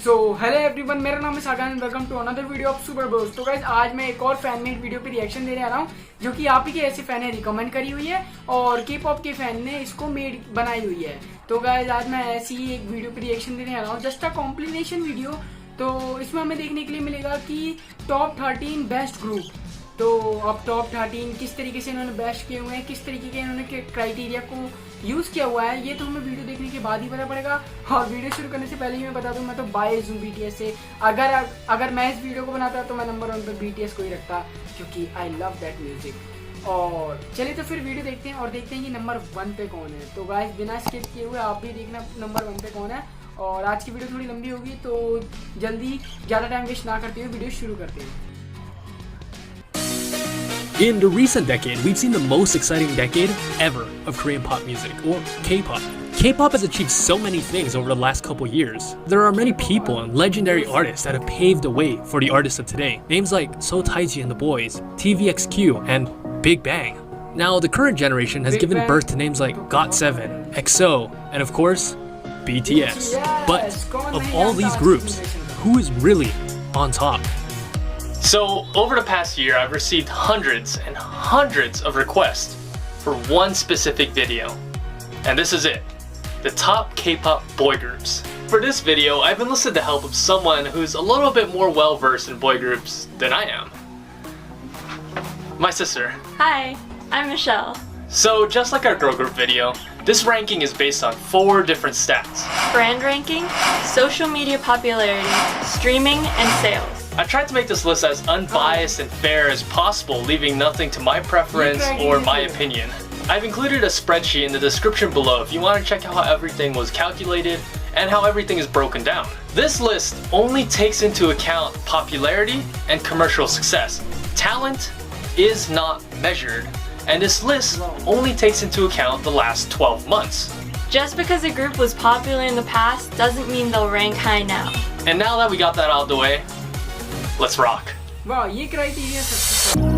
So hello everyone, मेरा नाम है सागान and welcome to another video of Super Bros. तो गाइस आज मैं एक और फैन मेड वीडियो पे रिएक्शन देने आ रहा हूँ जो कि आप ही के ऐसे फैन ने रिकमेंड करी हुई है और के पॉप के फैन ने इसको मेड बनाई हुई है। तो गाइस आज मैं ऐसी ही एक वीडियो पे रिएक्शन देने आ रहा हूँ, जस्ट अ कॉम्प्लिमेशन वीडियो। तो इसमें हमें देखने के लिए मिलेगा कि टॉप 13 बेस्ट ग्रुप। तो अब टॉप 13 किस तरीके से इन्होंने बेस्ट किए हुए हैं, किस तरीके के इन्होंने क्राइटेरिया को यूज़ किया हुआ है, ये तो हमें वीडियो देखने के बाद ही पता पड़ेगा। और वीडियो शुरू करने से पहले ही मैं बता दूं, मैं तो बायस हूँ बीटीएस से। अगर मैं इस वीडियो को बनाता तो मैं नंबर 1 पर बीटीएस को ही रखता, क्योंकि आई लव दैट म्यूजिक। और चलिए तो फिर वीडियो देखते हैं और देखते हैं कि नंबर 1 पे कौन है। तो गाइस बिना स्किप किए हुए आप भी देखना नंबर 1 पे कौन है। और आज की वीडियो थोड़ी लंबी होगी तो जल्दी ज़्यादा टाइम वेस्ट ना करते हुए वीडियो शुरू करते हैं। In the recent decade, we've seen the most exciting decade ever of Korean pop music, or K-pop. K-pop has achieved so many things over the last couple years. There are many people and legendary artists that have paved the way for the artists of today. Names like So Taiji and the Boys, TVXQ, and Big Bang. Now, the current generation has given birth to names like GOT7, EXO, and of course, BTS. But of all these groups, who is really on top? So, over the past year, I've received hundreds and hundreds of requests for one specific video. And this is it, the top K-pop boy groups. For this video, I've enlisted the help of someone who's a little bit more well-versed in boy groups than I am. My sister. Hi, I'm Michelle. So, just like our girl group video, this ranking is based on 4 different stats. Brand ranking, social media popularity, streaming, and sales. I tried to make this list as unbiased and fair as possible, leaving nothing to my preference or my opinion. I've included a spreadsheet in the description below if you want to check out how everything was calculated and how everything is broken down. This list only takes into account popularity and commercial success. Talent is not measured, and this list only takes into account the last 12 months. Just because a group was popular in the past doesn't mean they'll rank high now. And now that we got that out of the way, let's rock. वाह, ये criteria सबसे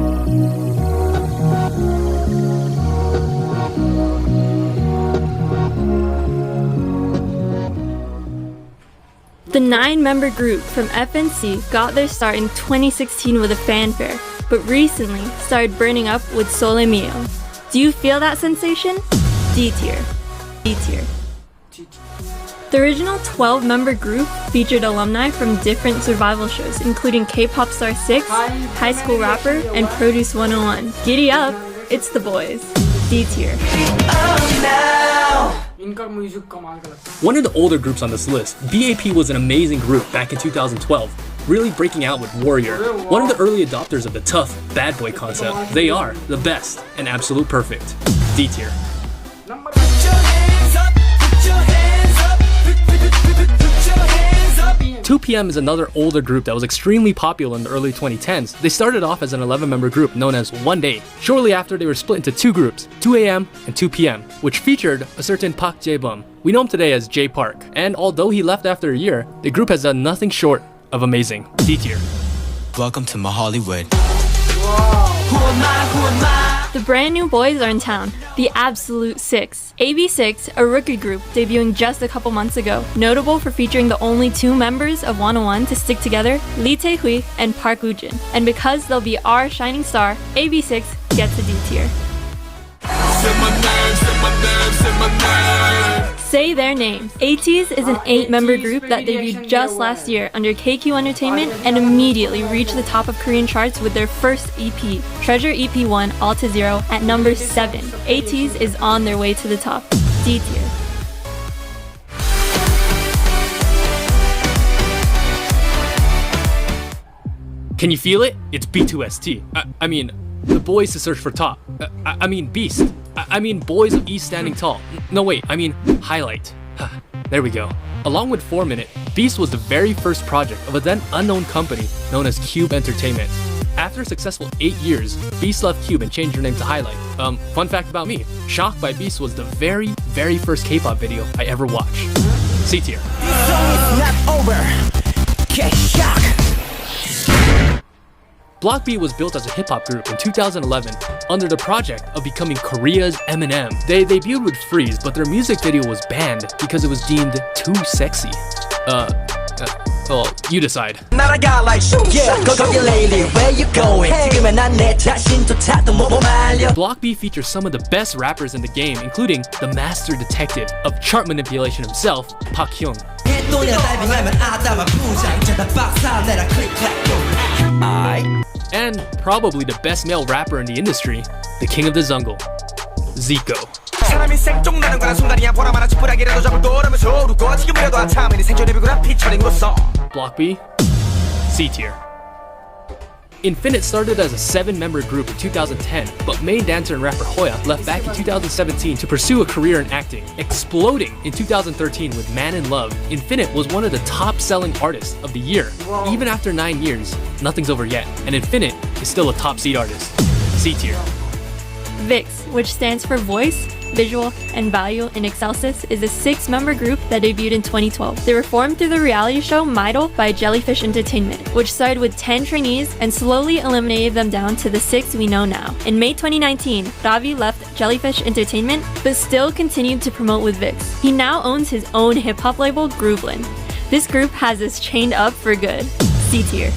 The 9-member group from FNC got their start in 2016 with a fanfare, but recently started burning up with Sole Mio. Do you feel that sensation? D tier. D tier. The original 12-member group featured alumni from different survival shows, including K-pop Star 6, High School Rapper, and Produce 101. Giddy up, it's the boys. D tier. One of the older groups on this list, BAP was an amazing group back in 2012, really breaking out with Warrior. One of the early adopters of the tough, bad boy concept. They are the best and absolute perfect. D tier. 2PM is another older group that was extremely popular in the early 2010s. They started off as an 11-member group known as One Day. Shortly after, they were split into 2 groups, 2AM and 2PM, which featured a certain Park Jae-bum. We know him today as J Park, and although he left after a year, the group has done nothing short of amazing. D tier. Welcome to my Hollywood. Who am I? The brand new boys are in town, the Absolute Six. AB6, a rookie group debuting just a couple months ago, notable for featuring the only 2 members of 101 to stick together, Lee Tae-hui and Park Woo-jin. And because they'll be our shining star, AB6 gets a D tier. Say their names. ATEEZ is an 8-member group that debuted just last year under KQ Entertainment and immediately reached the top of Korean charts with their first EP, Treasure EP1 All to Zero, at number 7. ATEEZ is on their way to the top. D tier. Can you feel it? It's B2ST. I mean, the boys to search for top. I mean Beast. I mean Boys of East Standing Tall. No wait, I mean Highlight. There we go. Along with 4-Minute, Beast was the very first project of a then unknown company known as Cube Entertainment. After a successful 8 years, Beast left Cube and changed her name to Highlight. Fun fact about me, Shocked by Beast was the very first K-pop video I ever watched. C tier. Block B was built as a hip-hop group in 2011 under the project of becoming Korea's Eminem. They debuted with Freeze, but their music video was banned because it was deemed too sexy. Well, you decide. 날아가 like shoo yeah 거기 lately where you going 지금은 난 내 자신조차도 못 말려 Block B features some of the best rappers in the game, including the master detective of chart manipulation himself, Park Hyung. 햇돈이랑 다이빙하면 아담한 부장 제다 박사 내라 클릭 클릭 And probably the best male rapper in the industry, the king of the jungle, Zico. 사람이 생존하는 거란 순간이야 보라마나 찌푸라기라도 잡을 거라면서 오르고 지금이라도 아참이니 생존의 비구란 피처링으로서 Block B, C tier. Infinite started as a 7-member group in 2010, but main dancer and rapper Hoya left back in 2017 to pursue a career in acting. Exploding in 2013 with Man in Love, Infinite was one of the top-selling artists of the year. Even after 9 years, nothing's over yet, and Infinite is still a top-seed artist. C tier. VIX, which stands for Voice, Visual, and Value in Excelsis, is a 6-member group that debuted in 2012. They were formed through the reality show Idol by Jellyfish Entertainment, which started with 10 trainees and slowly eliminated them down to the 6 we know now. In May 2019, Ravi left Jellyfish Entertainment, but still continued to promote with VIX. He now owns his own hip-hop label, Grooveland. This group has us chained up for good. C tier.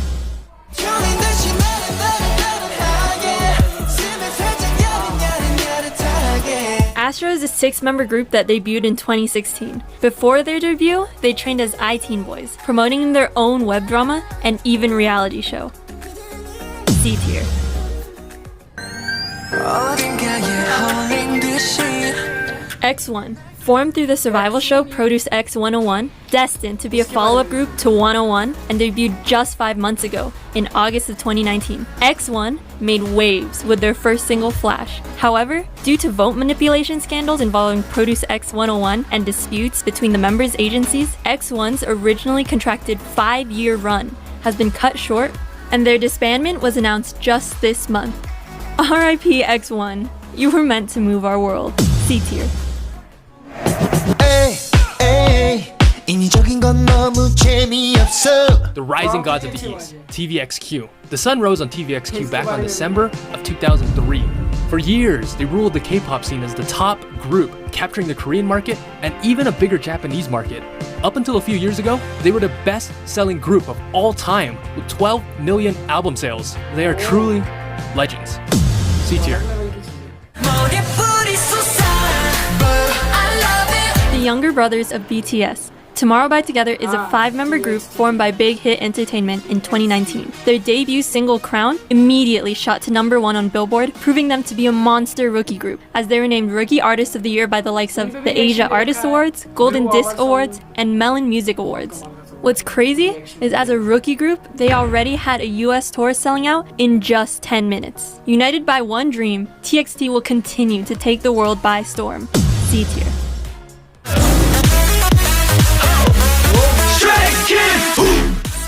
Astro is a 6-member group that debuted in 2016. Before their debut, they trained as iTeen Boys, promoting their own web drama and even reality show. C tier. X1, formed through the survival show Produce X 101, destined to be a follow-up group to 101 and debuted just 5 months ago in August of 2019. X1 made waves with their first single Flash. However, due to vote manipulation scandals involving Produce X 101 and disputes between the members' agencies, X1's originally contracted 5-year run has been cut short, and their disbandment was announced just this month. RIP X1, you were meant to move our world. C tier. The Rising Gods of the East, TVXQ. The sun rose on TVXQ back on December of 2003. For years, they ruled the K-pop scene as the top group, capturing the Korean market and even a bigger Japanese market. Up until a few years ago, they were the best-selling group of all time with 12 million album sales. They are truly legends. C tier. The younger brothers of BTS. Tomorrow by Together is a 5-member group formed by Big Hit Entertainment in 2019. Their debut single Crown immediately shot to #1 on Billboard, proving them to be a monster rookie group, as they were named Rookie Artist of the Year by the likes of the Asia Artist Awards, Golden Disc Awards, and Melon Music Awards. What's crazy is as a rookie group, they already had a US tour selling out in just 10 minutes. United by one dream, TXT will continue to take the world by storm. C tier.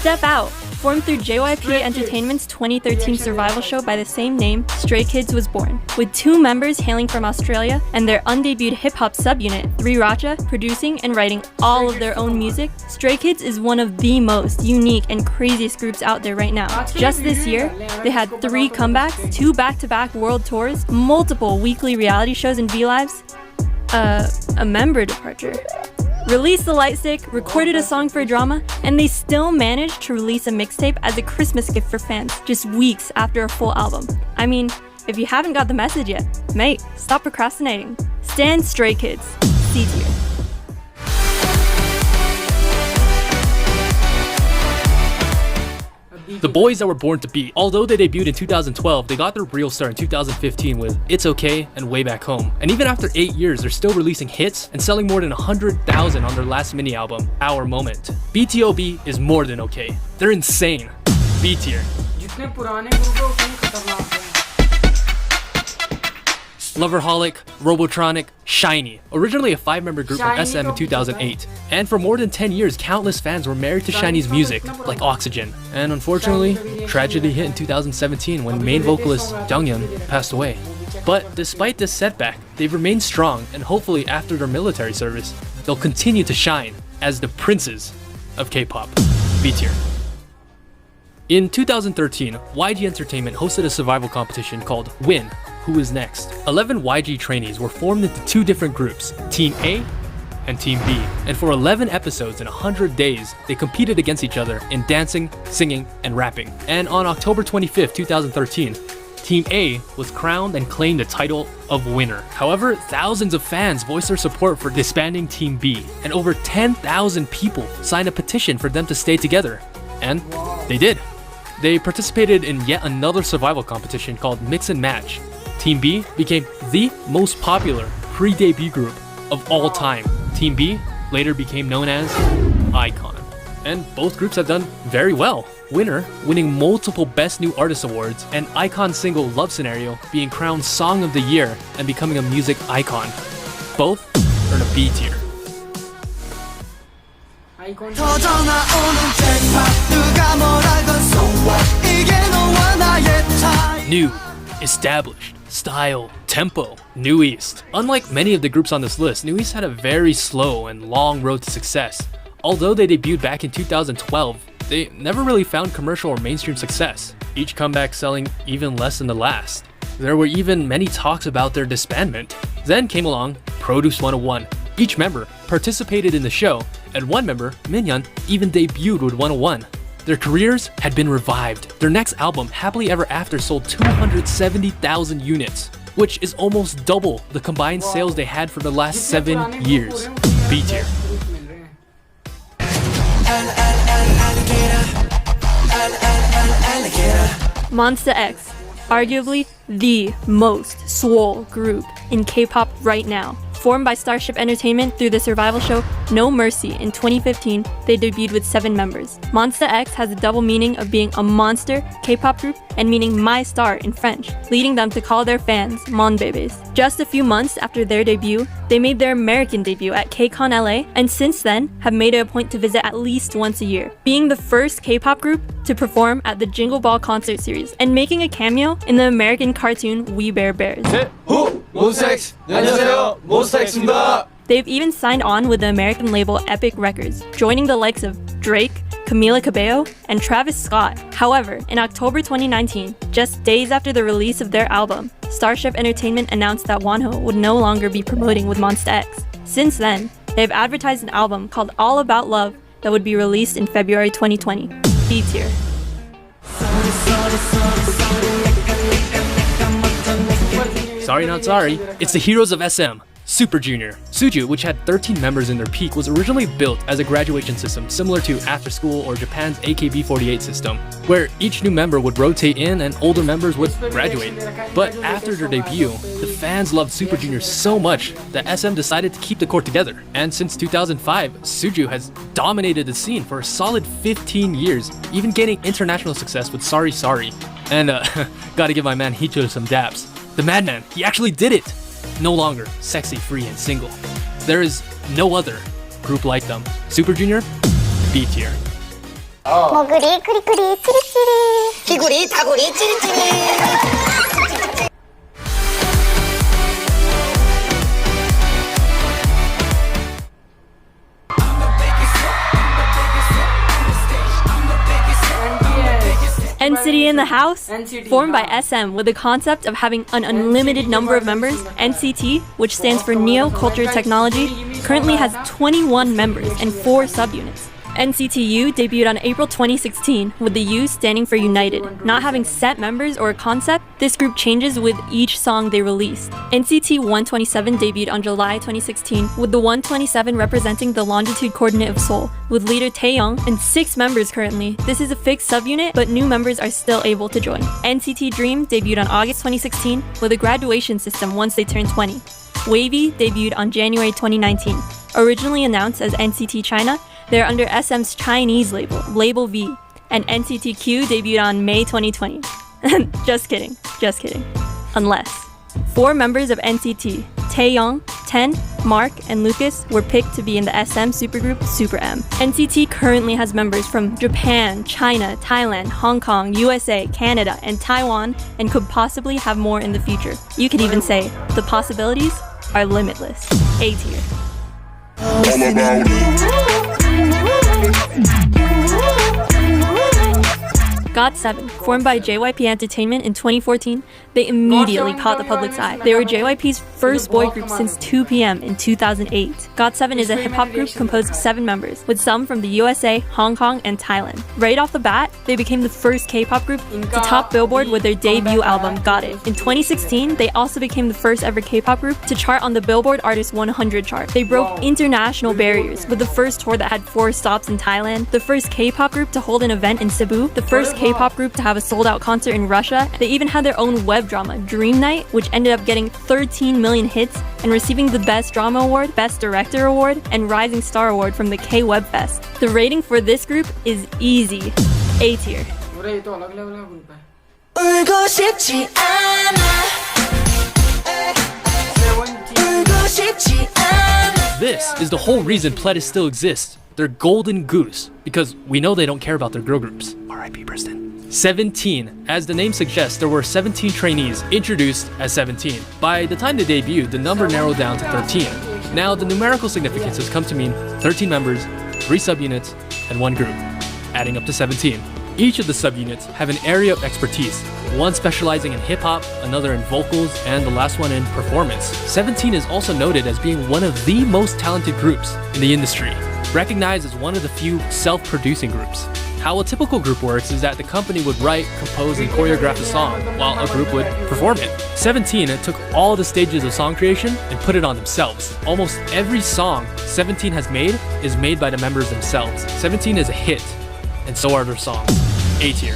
Step Out, formed through JYP Entertainment's 2013 survival show by the same name, Stray Kids was born. With 2 members hailing from Australia and their undebuted hip-hop subunit, 3Racha, producing and writing all of their own music, Stray Kids is one of the most unique and craziest groups out there right now. Just this year, they had 3 comebacks, 2 back-to-back world tours, multiple weekly reality shows and V-Lives, a member departure. Released the Lightstick, recorded a song for a drama, and they still managed to release a mixtape as a Christmas gift for fans just weeks after a full album. I mean, if you haven't got the message yet, mate, stop procrastinating. Stan Stray Kids, C tier. The boys that were born to beat. Although they debuted in 2012, they got their real start in 2015 with It's Okay and Way Back Home. And even after 8 years, they're still releasing hits and selling more than 100,000 on their last mini album, Our Moment. BTOB is more than okay. They're insane. B tier. Loverholic, Robotronic, Shiny. Originally a 5-member group from SM in 2008. And for more than 10 years, countless fans were married to Shiny's music, like Oxygen. And unfortunately, tragedy hit in 2017 when main vocalist Junghyun passed away. But despite this setback, they've remained strong, and hopefully after their military service, they'll continue to shine as the princes of K-pop. B tier. In 2013, YG Entertainment hosted a survival competition called Win, Who is Next? 11 YG trainees were formed into 2 different groups, Team A and Team B, and for 11 episodes in 100 days, they competed against each other in dancing, singing, and rapping. And on October 25th, 2013, Team A was crowned and claimed the title of winner. However, thousands of fans voiced their support for disbanding Team B, and over 10,000 people signed a petition for them to stay together. And they did. They participated in yet another survival competition called Mix and Match. Team B became the most popular pre-debut group of all time. Team B later became known as iKON. And both groups have done very well. Winner winning multiple Best New Artist awards, and iKON's single Love Scenario being crowned Song of the Year and becoming a music icon. Both are in a B tier. 아이콘. New, established, style, tempo, New East. Unlike many of the groups on this list, New East had a very slow and long road to success. Although they debuted back in 2012, they never really found commercial or mainstream success, each comeback selling even less than the last. There were even many talks about their disbandment. Then came along Produce 101. Each member participated in the show, and one member, Minhyun, even debuted with 101. Their careers had been revived. Their next album, Happily Ever After, sold 270,000 units, which is almost double the combined sales they had for the last 7 years. B tier. Monsta X, arguably the most swole group in K-pop right now. Formed by Starship Entertainment through the survival show No Mercy in 2015, they debuted with 7 members. Monsta X has a double meaning of being a monster K-pop group and meaning my star in French, leading them to call their fans Mon Bébés. Just a few months after their debut, they made their American debut at KCON LA, and since then have made it a point to visit at least once a year, being the first K-pop group to perform at the Jingle Ball concert series and making a cameo in the American cartoon We Bare Bears. They've even signed on with the American label Epic Records, joining the likes of Drake, Camila Cabello, and Travis Scott. However, in October 2019, just days after the release of their album, Starship Entertainment announced that Wonho would no longer be promoting with Monsta X. Since then, they've advertised an album called All About Love that would be released in February 2020. B tier. Sorry not sorry, it's the heroes of SM, Super Junior. Suju, which had 13 members in their peak, was originally built as a graduation system similar to After School or Japan's AKB48 system, where each new member would rotate in and older members would graduate. But after their debut, the fans loved Super Junior so much that SM decided to keep the core together. And since 2005, Suju has dominated the scene for a solid 15 years, even gaining international success with Sorry Sorry. And gotta give my man Hicho some daps. The madman, he actually did it! No longer sexy, free, and single. There is no other group like them. Super Junior, B tier. 머구리 꾸리꾸리 찌릿찌릿 기구리 다구리 찌릿찌릿 NCT in the house? NCT, Formed by SM with the concept of having an unlimited number of members, NCT, which stands for Neo Culture Technology, currently has 21 members and 4 subunits. NCT U debuted on April 2016, with the U standing for United. Not having set members or a concept, this group changes with each song they released. NCT 127 debuted on July 2016, with the 127 representing the longitude coordinate of Seoul, with leader Taeyong and 6 members currently. This is a fixed subunit, but new members are still able to join. NCT Dream debuted on August 2016, with a graduation system once they turn 20. Wavy debuted on January 2019. Originally announced as NCT China, they're under SM's Chinese label, Label V, and NCT Q debuted on May 2020. Just kidding. Unless 4 members of NCT, Taeyong, Ten, Mark, and Lucas, were picked to be in the SM supergroup Super M. NCT currently has members from Japan, China, Thailand, Hong Kong, USA, Canada, and Taiwan, and could possibly have more in the future. You could even say the possibilities are limitless. A tier. GOT7, formed by JYP Entertainment in 2014, they immediately caught the public's eye. They were JYP's first boy group since 2PM in 2008. GOT7 is a hip-hop group composed of 7 members, with some from the USA, Hong Kong, and Thailand. Right off the bat, they became the first K-pop group to top Billboard with their debut album, Got It. In 2016, they also became the first ever K-pop group to chart on the Billboard Artist 100 chart. They broke international barriers with the first tour that had 4 stops in Thailand, the first K-pop group to hold an event in Cebu, the first K-pop group to have a sold-out concert in Russia. They even had their own web drama, Dream Night, which ended up getting 13 million hits and receiving the Best Drama Award, Best Director Award, and Rising Star Award from the K-Web Fest. The rating for this group is easy, A tier. 울고 싶지 않아 울고 싶지 않아. This is the whole reason Pledis still exists. They're golden goose, because we know they don't care about their girl groups. R.I.P. Preston. 17. As the name suggests, there were 17 trainees introduced as 17. By the time they debuted, the number narrowed down to 13. Now, the numerical significance has come to mean 13 members, 3 subunits, and 1 group, adding up to 17. Each of the subunits have an area of expertise, one specializing in hip-hop, another in vocals, and the last one in performance. 17 is also noted as being one of the most talented groups in the industry, recognized as one of the few self-producing groups. How a typical group works is that the company would write, compose, and choreograph a song, while a group would perform it. 17 took all the stages of song creation and put it on themselves. Almost every song 17 has made is made by the members themselves. 17 is a hit, and so are their songs. A tier.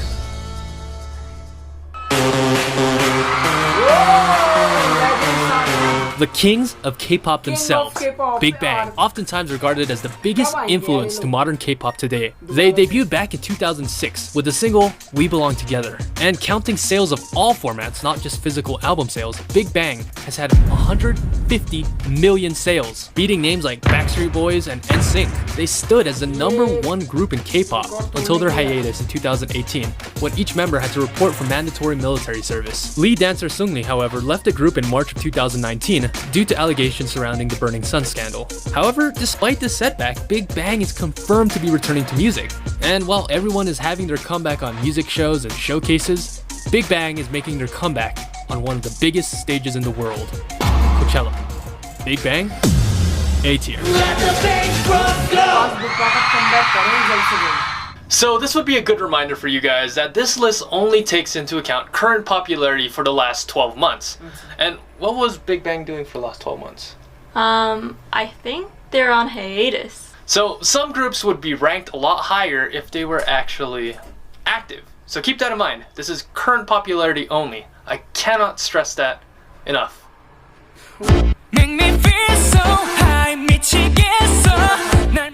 The kings of K-pop themselves, Big Bang, oftentimes regarded as the biggest influence to modern K-pop today. They debuted back in 2006 with the single We Belong Together. And counting sales of all formats, not just physical album sales, Big Bang has had 150 million sales, beating names like Backstreet Boys and NSYNC. They stood as the #1 group in K-pop until their hiatus in 2018, when each member had to report for mandatory military service. Lead dancer Seungri, however, left the group in March of 2019 due to allegations surrounding the Burning Sun scandal. However, despite this setback, Big Bang is confirmed to be returning to music. And while everyone is having their comeback on music shows and showcases, Big Bang is making their comeback on one of the biggest stages in the world, Coachella. Big Bang, A tier. So this would be a good reminder for you guys that this list only takes into account current popularity for the last 12 months. And what was Big Bang doing for the last 12 months? I think they're on hiatus. So some groups would be ranked a lot higher if they were actually active. So keep that in mind. This is current popularity only. I cannot stress that enough.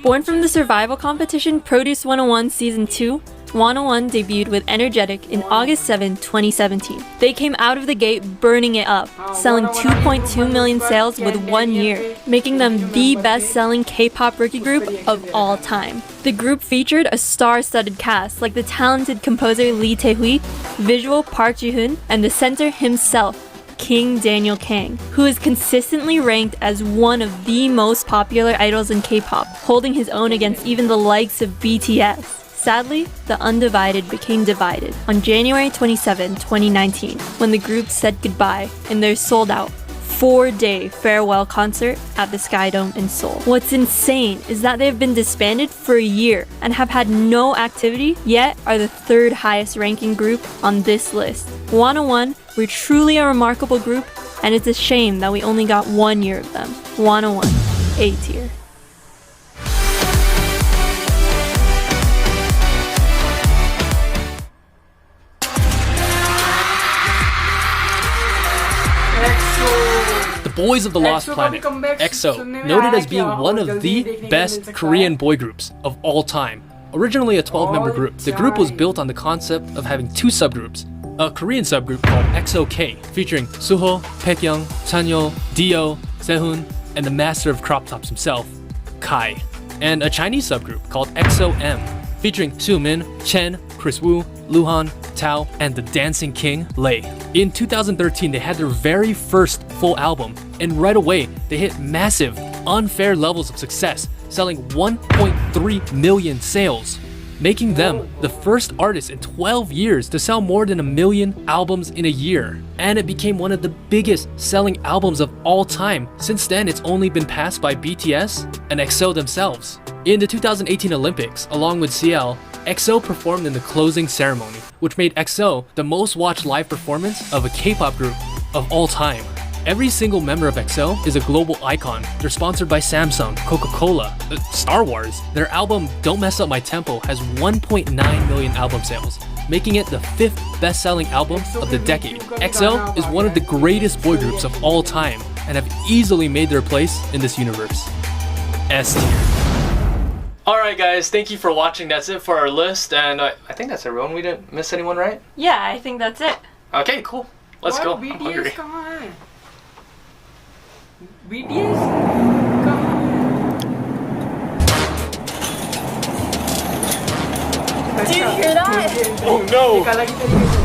Born from the survival competition Produce 101 Season 2, 101 debuted with Energetic in August 7, 2017. They came out of the gate burning it up, selling 2.2 million sales with 1 year, making them the best-selling K-pop rookie group of all time. The group featured a star-studded cast like the talented composer Lee Tae-hui, visual Park Ji-hoon, and the center himself, King Daniel Kang, who is consistently ranked as one of the most popular idols in K-pop, holding his own against even the likes of BTS. Sadly, the undivided became divided on January 27, 2019, when the group said goodbye in their sold-out 4-day farewell concert at the Sky Dome in Seoul. What's insane is that they've been disbanded for a year and have had no activity, yet are the 3rd highest ranking group on this list. 101 were truly a remarkable group, and it's a shame that we only got 1 year of them. 101, A tier. The Boys of the Lost Planet, EXO, noted as being one of the best Korean boy groups of all time. Originally a 12-member group, the group was built on the concept of having 2 subgroups. A Korean subgroup called EXO-K, featuring Suho, Baekhyun, Chanyeol, Dio, Sehun, and the master of crop tops himself, Kai. And a Chinese subgroup called EXO-M, featuring Xiumin, Chen, Chris Wu, Luhan, Tao, and the Dancing King, Lay. In 2013, they had their very first full album, and right away, they hit massive, unfair levels of success, selling 1.3 million sales. making them the first artist in 12 years to sell more than 1 million albums in a year. And it became one of the biggest selling albums of all time. Since then, it's only been passed by BTS and EXO themselves. In the 2018 Olympics, along with CL, EXO performed in the closing ceremony, which made EXO the most watched live performance of a K-pop group of all time. Every single member of EXO is a global icon. They're sponsored by Samsung, Coca-Cola, Star Wars. Their album Don't Mess Up My Tempo has 1.9 million album sales, making it the 5th best-selling album of the decade. EXO is one of the greatest boy groups of all time and have easily made their place in this universe. S tier. Alright guys, thank you for watching. That's it for our list, and I think that's everyone. We didn't miss anyone, right? Yeah, I think that's it. Okay, cool. Let's go. I'm BTS hungry. कहाँ है? BTS कहाँ? Do you hear that? Oh no! एक अलग ही तरीके से।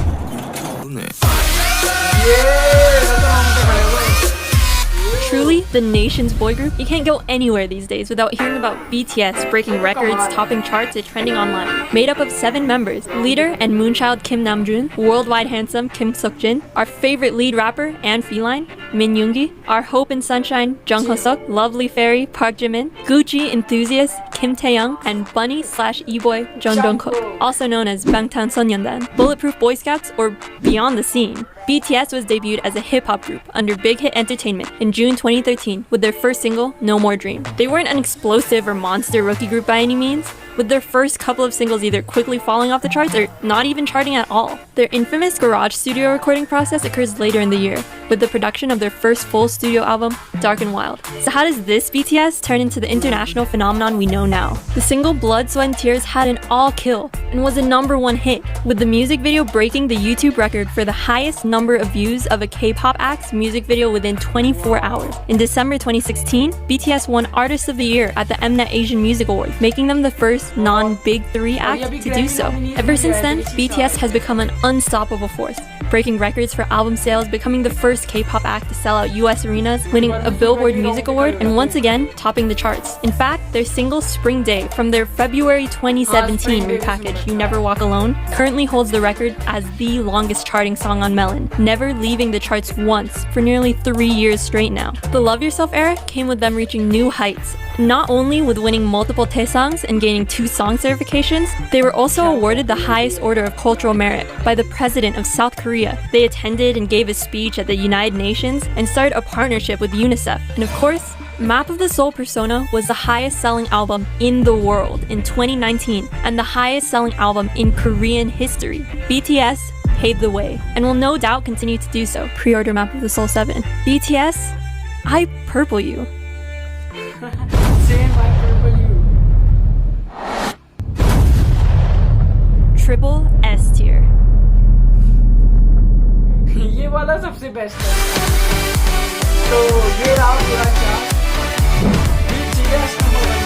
Truly the nation's boy group, you can't go anywhere these days without hearing about BTS breaking records, topping charts, and trending online. Made up of 7 members, leader and moonchild Kim Namjoon, worldwide handsome Kim Seokjin, our favorite lead rapper and feline Min Yoongi, our hope and sunshine Jung Hoseok, lovely fairy Park Jimin, Gucci enthusiast Kim Taeyoung, and bunny/e-boy Jung Dongkook, also known as Bangtanso년단, bulletproof Boy Scouts, or Beyond the Scene. BTS was debuted as a hip-hop group under Big Hit Entertainment in June 2013 with their first single, No More Dream. They weren't an explosive or monster rookie group by any means, with their first couple of singles either quickly falling off the charts or not even charting at all. Their infamous garage studio recording process occurs later in the year, with the production of their first full studio album, Dark and Wild. So how does this BTS turn into the international phenomenon we know now? The single Blood, Sweat and Tears had an all-kill and was a #1 hit, with the music video breaking the YouTube record for the highest number of views of a K-pop act's music video within 24 hours. In December 2016, BTS won Artist of the Year at the Mnet Asian Music Awards, making them the first non-Big 3 act to do so. Ever since then, BTS has become an unstoppable force, breaking records for album sales, becoming the first K-pop act to sell out US arenas, winning a Billboard Music Award, and once again, topping the charts. In fact, their single Spring Day from their February 2017 repackage, You Never Walk Alone, currently holds the record as the longest charting song on Melon, never leaving the charts once for nearly 3 years straight now. The Love Yourself era came with them reaching new heights, not only with winning multiple Taesangs and gaining 2 song certifications, they were also awarded the highest order of cultural merit by the president of South Korea. They attended and gave a speech at the United Nations and started a partnership with UNICEF. And of course, Map of the Soul Persona was the highest selling album in the world in 2019 and the highest selling album in Korean history. BTS paved the way and will no doubt continue to do so. Pre-order Map of the Soul 7. BTS, I purple you. Same, I purple you. Triple S tier. ये वाला सबसे best है. तो ये रहा पूरा chart. BTS number 1.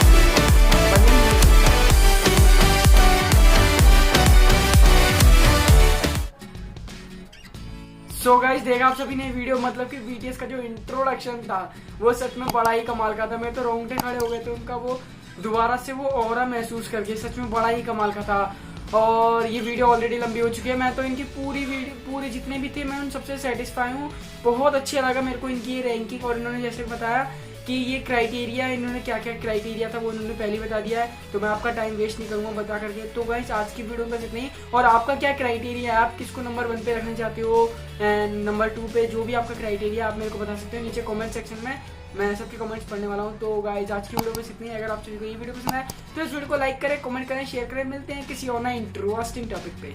So guys, देखा आप सभी ने वीडियो, मतलब कि BTS का जो इंट्रोडक्शन था वो सच में बड़ा ही कमाल का था. मेरे तो रोंगटे खड़े हो गए थे उनका वो दोबारा से वो ऑरा महसूस करके. सच में बड़ा ही कमाल का था. और ये वीडियो ऑलरेडी लंबी हो चुकी है. मैं तो इनकी पूरी जितने भी थे मैं उन सबसे सेटिस्फाई हूँ. बहुत अच्छा लगा मेरे को इनकी ये रैंकिंग. और इन्होंने जैसे बताया कि ये क्राइटेरिया, इन्होंने क्या क्या क्राइटेरिया था वो इन्होंने पहले बता दिया है, तो मैं आपका टाइम वेस्ट नहीं करूँगा बता करके. तो गाइस, आज की वीडियो में बस इतना ही. और आपका क्या क्राइटेरिया है, आप किसको नंबर 1 पे रखना चाहते हो एंड नंबर 2 पे, जो भी आपका क्राइटेरिया आप मेरे को बता सकते हो नीचे कमेंट सेक्शन में. मैं सबके कमेंट्स पढ़ने वाला हूँ. तो गाइस, आज की वीडियो बस इतनी है. अगर आप सभी को ये वीडियो पसंद आए तो इस वीडियो को लाइक करें, कमेंट करें, शेयर करें. मिलते हैं किसी और नए इंटरेस्टिंग टॉपिक पे.